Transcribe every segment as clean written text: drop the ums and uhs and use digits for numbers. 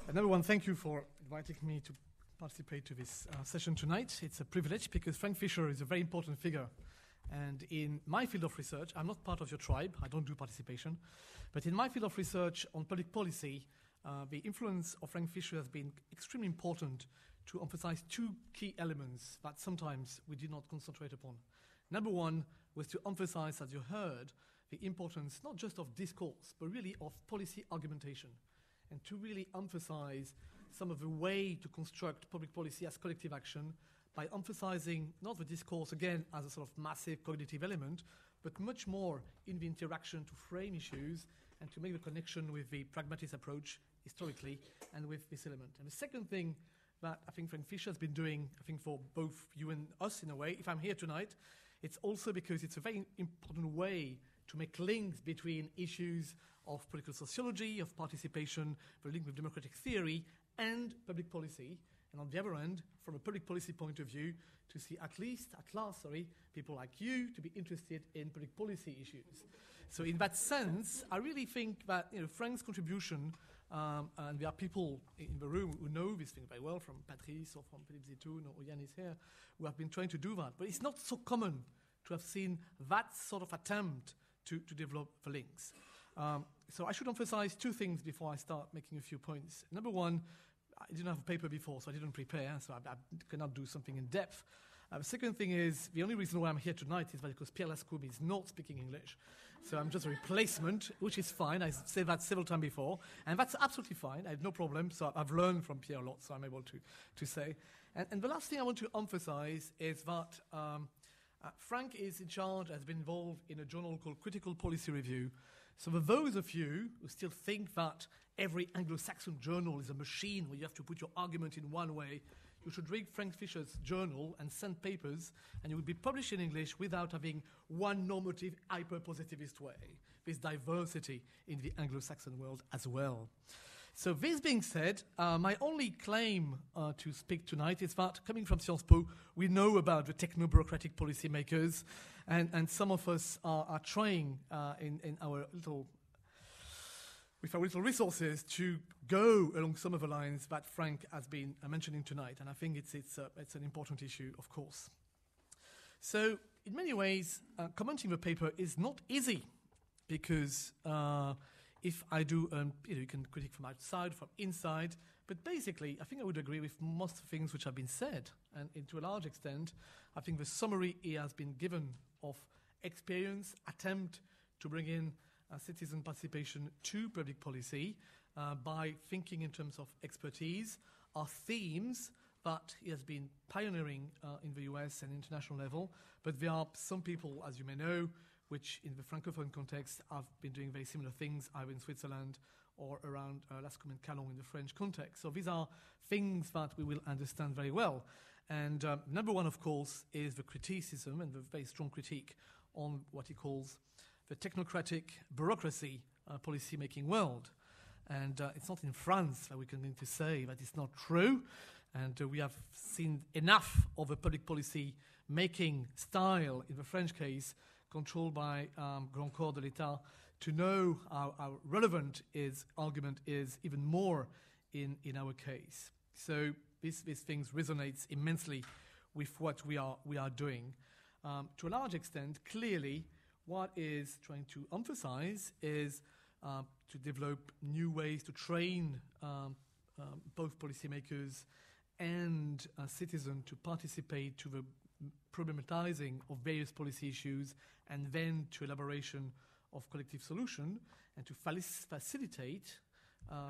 Number one, thank you for inviting me to participate to this session tonight. It's a privilege because Frank Fischer is a very important figure. And in my field of research, I'm not part of your tribe, I don't do participation, but in my field of research on public policy, the influence of Frank Fischer has been extremely important to emphasize two key elements that sometimes we did not concentrate upon. Number one was to emphasize, as you heard, the importance not just of discourse, but really of policy argumentation, and to really emphasize some of the way to construct public policy as collective action by emphasizing not the discourse, again, as a sort of massive cognitive element, but much more in the interaction to frame issues and to make the connection with the pragmatist approach historically and with this element. And the second thing that I think Frank Fischer has been doing, I think for both you and us in a way, if I'm here tonight, it's also because it's a very important way to make links between issues of political sociology, of participation, the link with democratic theory, and public policy. And on the other end, from a public policy point of view, to see at last, people like you to be interested in public policy issues. So in that sense, I really think that Frank's contribution, and there are people in the room who know this thing very well, from Patrice or from Philippe Zitoun or Yannis here, who have been trying to do that. But it's not so common to have seen that sort of attempt to develop the links. So I should emphasize two things before I start making a few points. Number one, I didn't have a paper before, so I didn't prepare, so I cannot do something in depth. The second thing is, the only reason why I'm here tonight is because Pierre Lascoum is not speaking English. So I'm just a replacement, which is fine. I've said that several times before, and that's absolutely fine. I have no problem. So I've learned from Pierre a lot, so I'm able to say. And the last thing I want to emphasize is that Frank is in charge, has been involved in a journal called Critical Policy Review. So for those of you who still think that every Anglo-Saxon journal is a machine where you have to put your argument in one way, you should read Frank Fischer's journal and send papers, and it would be published in English without having one normative, hyper-positivist way. There's diversity in the Anglo-Saxon world as well. So this being said, my only claim to speak tonight is that, coming from Sciences Po, we know about the techno-bureaucratic policymakers, and some of us are trying in our with our little resources to go along some of the lines that Frank has been mentioning tonight, and I think it's an important issue, of course. So, in many ways, commenting the paper is not easy, because if I do, you can critique from outside, from inside, but basically, I think I would agree with most things which have been said, and to a large extent, I think the summary here has been given of experience, attempt to bring in citizen participation to public policy by thinking in terms of expertise, are themes that he has been pioneering in the US and international level, but there are some people, as you may know, which in the Francophone context have been doing very similar things, either in Switzerland or around Lascaux and Calon in the French context. So these are things that we will understand very well. And number one, of course, is the criticism and the very strong critique on what he calls the technocratic bureaucracy policy-making world. And it's not in France that we're going to say that it's not true. And we have seen enough of a public policy-making style, in the French case, controlled by Grand Corps de l'État, to know how relevant his argument is even more in our case. So these things resonates immensely with what we are doing. To a large extent, clearly, what is trying to emphasize is to develop new ways to train both policymakers and citizens to participate to the problematizing of various policy issues and then to elaboration of collective solution, and to facilitate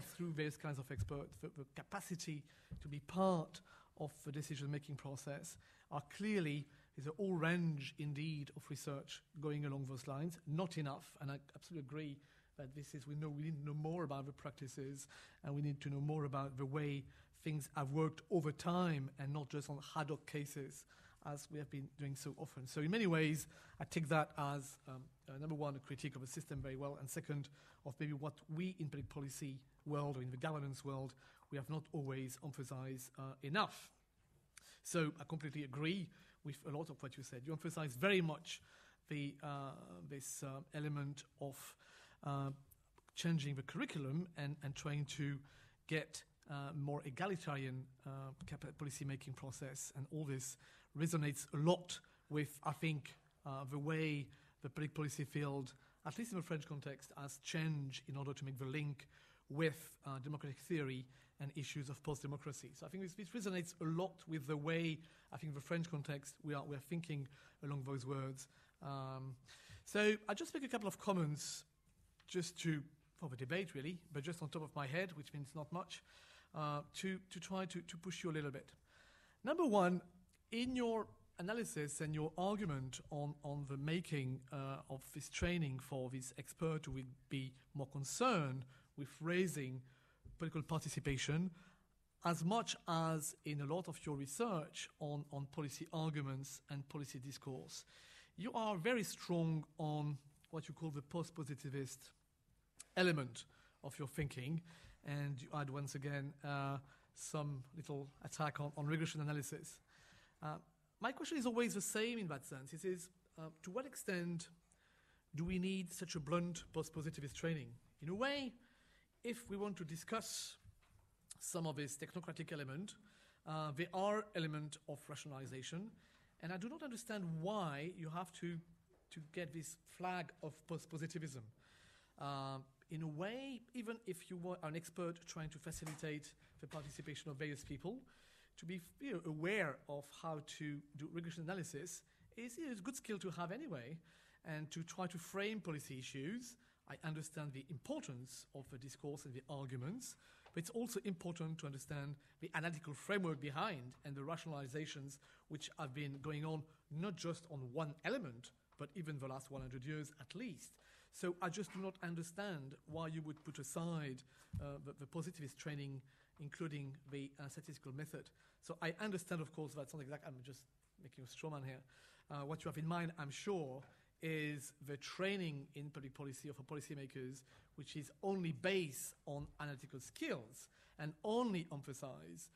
through various kinds of experts the capacity to be part of the decision-making process are clearly is a whole range indeed of research going along those lines. Not enough, and I absolutely agree that we need to know more about the practices, and we need to know more about the way things have worked over time and not just on ad hoc cases as we have been doing so often. So in many ways, I take that as number one, a critique of the system very well, and second, of maybe what we in public policy world or in the governance world, we have not always emphasized enough. So I completely agree with a lot of what you said. You emphasize very much this element of changing the curriculum and trying to get more egalitarian policy-making process, and all this resonates a lot with, I think, the way the public policy field, at least in the French context, has changed in order to make the link with democratic theory and issues of post-democracy. So I think this resonates a lot with the way, I think, the French context, we are thinking along those words. So I'll just make a couple of comments just for the debate, really, but just on top of my head, which means not much, to try to push you a little bit. Number one, in your analysis and your argument on the making of this training for this expert who will be more concerned with raising political participation, as much as in a lot of your research on policy arguments and policy discourse, you are very strong on what you call the post-positivist element of your thinking, and you add once again some little attack on regression analysis. My question is always the same in that sense. It is, to what extent do we need such a blunt post-positivist training? In a way, if we want to discuss some of this technocratic element, there are elements of rationalization, and I do not understand why you have to get this flag of post-positivism. In a way, even if you were an expert trying to facilitate the participation of various people, to be aware of how to do regression analysis is a good skill to have anyway, and to try to frame policy issues. I understand the importance of the discourse and the arguments, but it's also important to understand the analytical framework behind and the rationalizations which have been going on, not just on one element, but even the last 100 years at least. So I just do not understand why you would put aside the positivist training, including the statistical method. So I understand, of course, that's not exact. I'm just making a straw man here. What you have in mind, I'm sure, is the training in public policy of policymakers, which is only based on analytical skills and only emphasize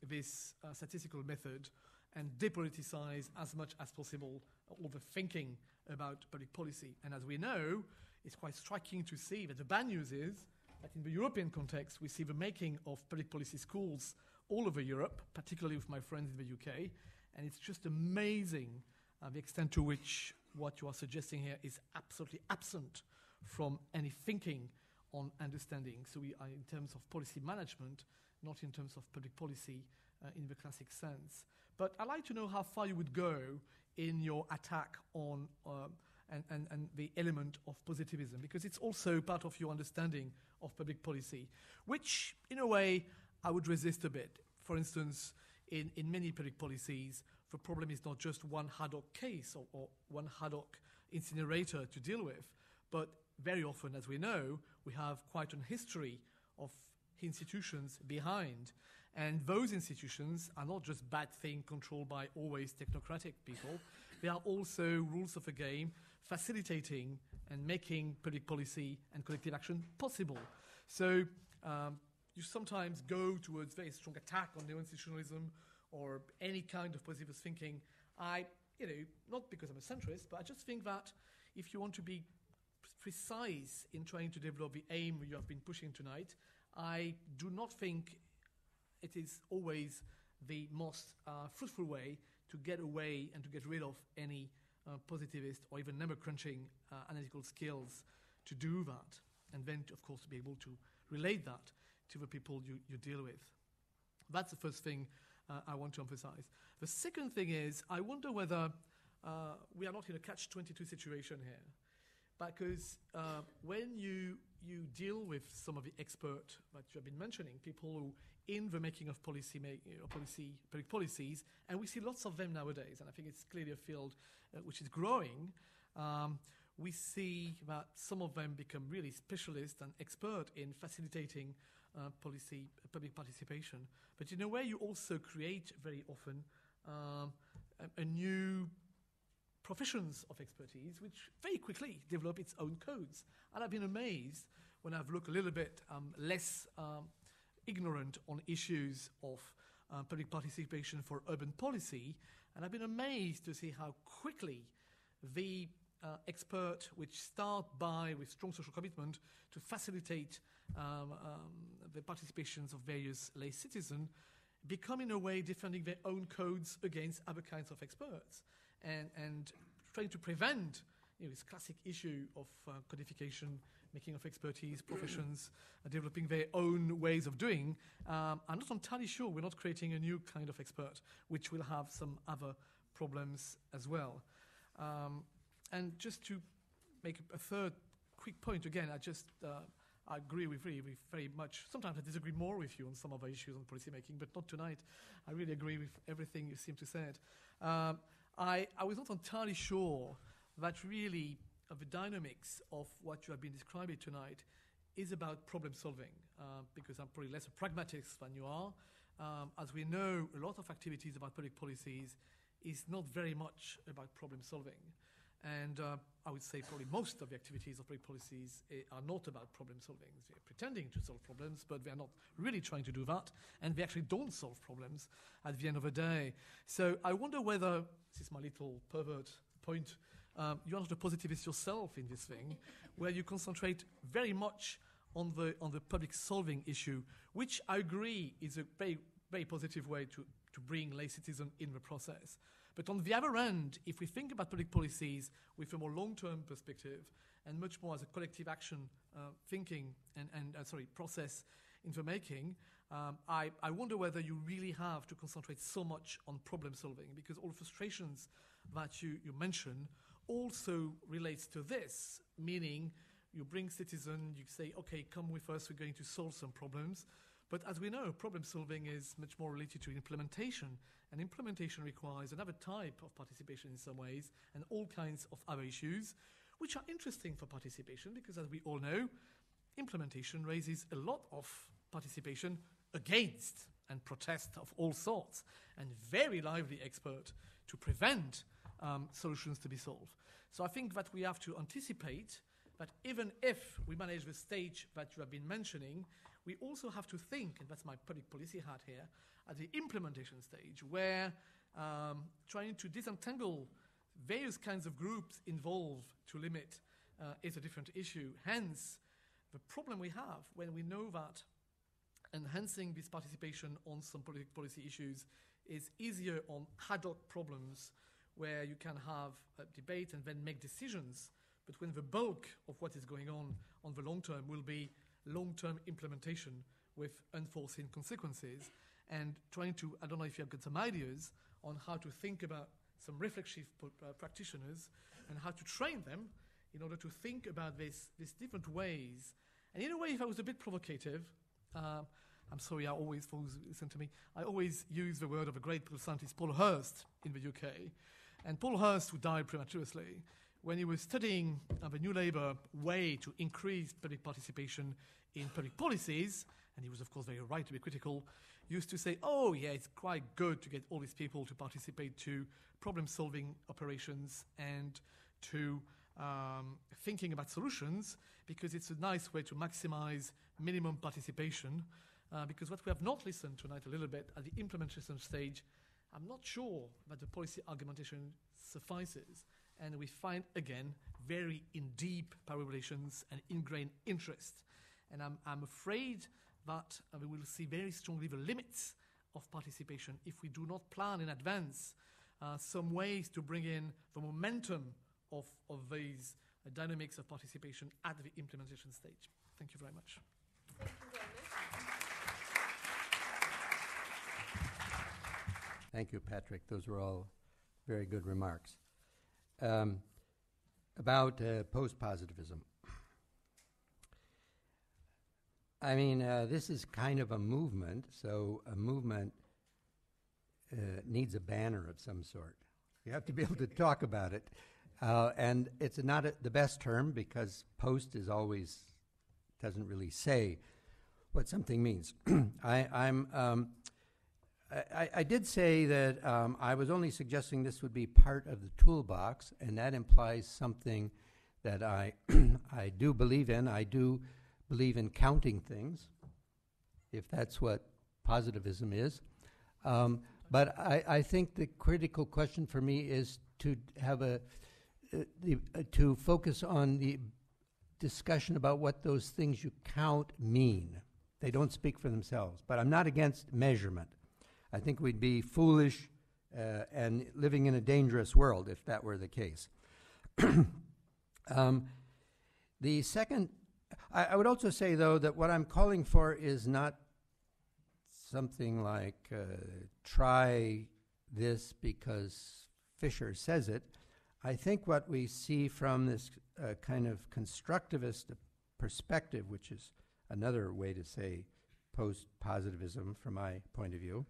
this statistical method and depoliticize as much as possible all the thinking about public policy. And as we know, it's quite striking to see that the bad news is that in the European context, we see the making of public policy schools all over Europe, particularly with my friends in the UK, and it's just amazing the extent to which what you are suggesting here is absolutely absent from any thinking on understanding. So we are in terms of policy management, not in terms of public policy in the classic sense. But I'd like to know how far you would go in your attack on and the element of positivism, because it's also part of your understanding of public policy, which, in a way, I would resist a bit. For instance, in many public policies, the problem is not just one ad hoc case or one ad hoc incinerator to deal with, but very often, as we know, we have quite a history of institutions behind. And those institutions are not just bad things controlled by always technocratic people. They are also rules of the game facilitating and making public policy and collective action possible. So you sometimes go towards very strong attack on neo-institutionalism or any kind of positivist thinking. Not because I'm a centrist, but I just think that if you want to be precise in trying to develop the aim you have been pushing tonight, I do not think it is always the most fruitful way to get away and to get rid of any positivist or even number-crunching analytical skills to do that, and then, of course, to be able to relate that to the people you deal with. That's the first thing I want to emphasize. The second thing is, I wonder whether we are not in a catch-22 situation here, because when you deal with some of the experts that you have been mentioning, people who in the making of public policies, and we see lots of them nowadays, and I think it's clearly a field which is growing. We see that some of them become really specialists and expert in facilitating public participation. But in a way, you also create very often a new professions of expertise, which very quickly develop its own codes. And I've been amazed when I've looked a little bit less ignorant on issues of public participation for urban policy, and I've been amazed to see how quickly the expert which start by, with strong social commitment, to facilitate the participations of various lay citizens, become in a way defending their own codes against other kinds of experts and trying to prevent this classic issue of codification, making of expertise, professions, developing their own ways of doing. I'm not entirely sure we're not creating a new kind of expert, which will have some other problems as well. And just to make a third quick point, again, I agree with you very much. Sometimes I disagree more with you on some other issues on policy making, but not tonight. I really agree with everything you seem to say. I was not entirely sure that really the dynamics of what you have been describing tonight is about problem solving, because I'm probably less a pragmatist than you are. As we know, a lot of activities about public policies is not very much about problem solving. And I would say probably most of the activities of public policies are not about problem solving. They're pretending to solve problems, but they're not really trying to do that, and they actually don't solve problems at the end of the day. So I wonder whether, this is my little pervert point, you're not a positivist yourself in this thing, where you concentrate very much on the public solving issue, which I agree is a very, very positive way to bring lay citizens in the process. But on the other end, if we think about public policies with a more long-term perspective and much more as a collective action thinking and process in the making, I wonder whether you really have to concentrate so much on problem solving, because all the frustrations that you mentioned also relates to this, meaning you bring citizens, you say, okay, come with us, we're going to solve some problems. But as we know, problem solving is much more related to implementation, and implementation requires another type of participation in some ways, and all kinds of other issues, which are interesting for participation, because as we all know, implementation raises a lot of participation against and protest of all sorts, and very lively expert to prevent solutions to be solved. So I think that we have to anticipate that even if we manage the stage that you have been mentioning, we also have to think, and that's my public policy hat here, at the implementation stage, where trying to disentangle various kinds of groups involved to limit is a different issue. Hence, the problem we have when we know that enhancing this participation on some public policy issues is easier on ad hoc problems where you can have a debate and then make decisions, but when the bulk of what is going on the long term will be long-term implementation with unforeseen consequences, and trying to, I don't know if you have got some ideas on how to think about some reflexive practitioners and how to train them in order to think about these different ways. And in a way, if I was a bit provocative, I'm sorry, for those who listen to me, I always use the word of a great political scientist, Paul Hirst, in the UK. And Paul Hirst, who died prematurely, when he was studying the New Labour way to increase public participation in public policies, and he was, of course, very right to be critical, used to say, oh, yeah, it's quite good to get all these people to participate to problem-solving operations and to thinking about solutions, because it's a nice way to maximize minimum participation. Because what we have not listened tonight a little bit at the implementation stage, I'm not sure that the policy argumentation suffices. And we find, again, very in-deep power relations and ingrained interest. And I'm afraid that we will see very strongly the limits of participation if we do not plan in advance some ways to bring in the momentum of these dynamics of participation at the implementation stage. Thank you very much. Thank you very much. Thank you, Patrick. Those were all very good remarks. About post-positivism. I mean, this is kind of a movement, so a movement needs a banner of some sort. You have to be able to talk about it. And it's not the best term, because post is always, doesn't really say what something means. I did say that I was only suggesting this would be part of the toolbox, and that implies something that I do believe in. I do believe in counting things, if that's what positivism is. But I think the critical question for me is to have to focus on the discussion about what those things you count mean. They don't speak for themselves. But I'm not against measurement. I think we'd be foolish and living in a dangerous world if that were the case. The second, I would also say, though, that what I'm calling for is not something like try this because Fisher says it. I think what we see from this kind of constructivist perspective, which is another way to say post-positivism from my point of view,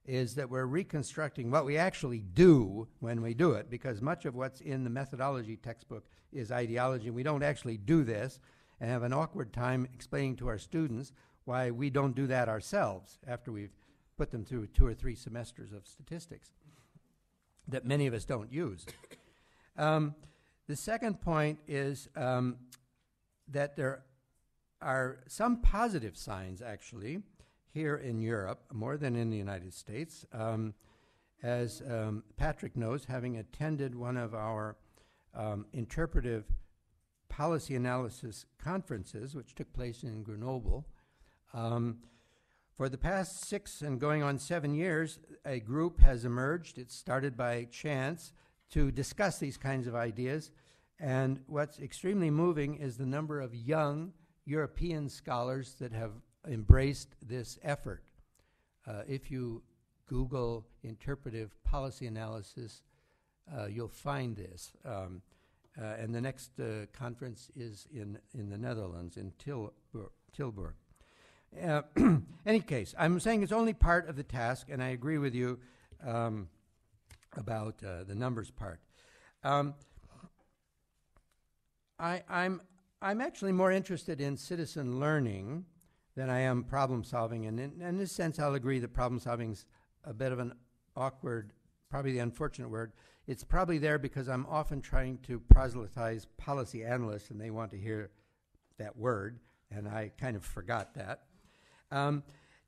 is that we're reconstructing what we actually do when we do it, because much of what's in the methodology textbook is ideology, and we don't actually do this, and have an awkward time explaining to our students why we don't do that ourselves after we've put them through 2 or 3 semesters of statistics that many of us don't use. The second point is that there are some positive signs, actually, here in Europe, more than in the United States. As Patrick knows, having attended one of our interpretive policy analysis conferences, which took place in Grenoble, for the past 6 and going on 7 years, a group has emerged. It started by chance to discuss these kinds of ideas. And what's extremely moving is the number of young European scholars that have embraced this effort. If you Google interpretive policy analysis, you'll find this. And the next conference is in the Netherlands, in Tilburg. Any case, I'm saying it's only part of the task, and I agree with you about the numbers part. I'm actually more interested in citizen learning than I am problem solving, and in this sense I'll agree that problem solving is a bit of an awkward, probably the unfortunate word. It's probably there because I'm often trying to proselytize policy analysts, and they want to hear that word, and I kind of forgot that.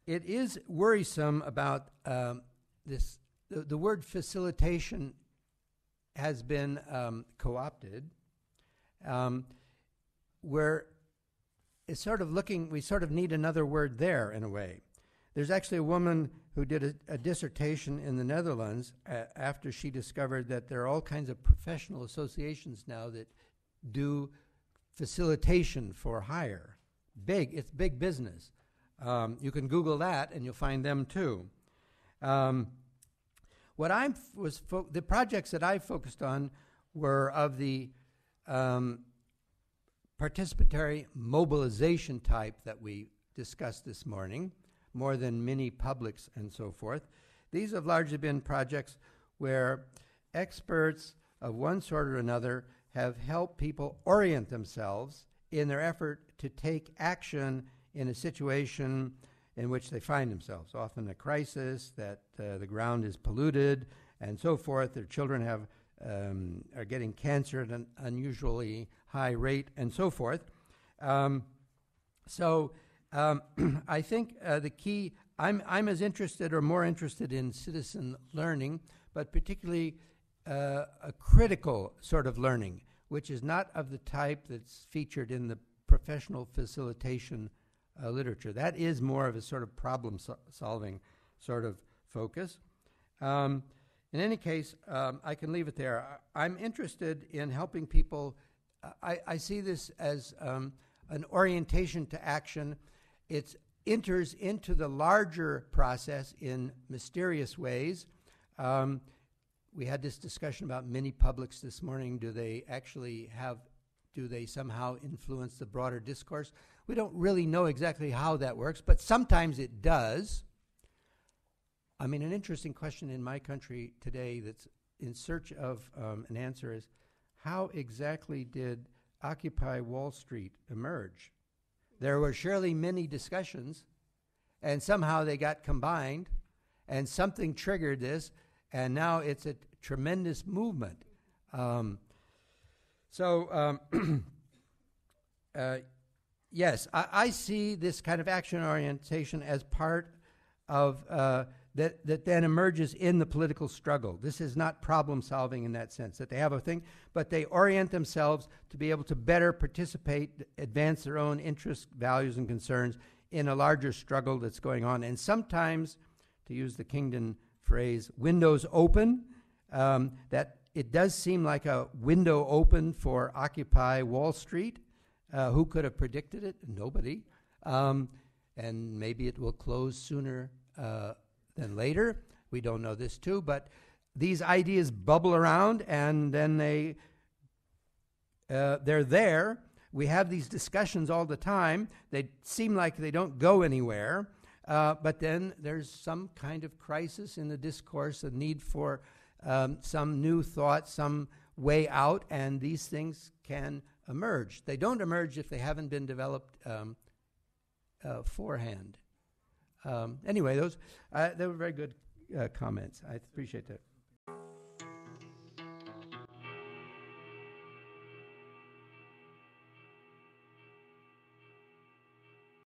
It is worrisome about this. The word facilitation has been co-opted. Where it's sort of looking, we sort of need another word there in a way. There's actually a woman who did a dissertation in the Netherlands after she discovered that there are all kinds of professional associations now that do facilitation for hire. It's big business. You can Google that and you'll find them too. The projects that I focused on were of the participatory mobilization type that we discussed this morning, more than mini publics and so forth. These have largely been projects where experts of one sort or another have helped people orient themselves in their effort to take action in a situation in which they find themselves, often a crisis, that the ground is polluted and so forth. Their children are getting cancer at an unusually high rate and so forth. I think the key, I'm as interested or more interested in citizen learning, but particularly a critical sort of learning, which is not of the type that's featured in the professional facilitation literature. That is more of a sort of problem-solving sort of focus. In any case, I can leave it there. I'm interested in helping people. I see this as an orientation to action. It enters into the larger process in mysterious ways. We had this discussion about mini publics this morning. Do they somehow influence the broader discourse? We don't really know exactly how that works, but sometimes it does. I mean, an interesting question in my country today that's in search of an answer is, how exactly did Occupy Wall Street emerge? There were surely many discussions, and somehow they got combined, and something triggered this, and now it's a tremendous movement. Yes, I see this kind of action orientation as part of that then emerges in the political struggle. This is not problem solving in that sense, that they have a thing, but they orient themselves to be able to better participate, advance their own interests, values, and concerns in a larger struggle that's going on. And sometimes, to use the Kingdon phrase, windows open, that it does seem like a window open for Occupy Wall Street. Who could have predicted it? Nobody. And maybe it will close sooner than later. We don't know this too, but these ideas bubble around, and then they're there. We have these discussions all the time. They seem like they don't go anywhere, but then there's some kind of crisis in the discourse, a need for some new thought, some way out, and these things can emerge. They don't emerge if they haven't been developed forehand. Anyway, they were very good comments. I appreciate that.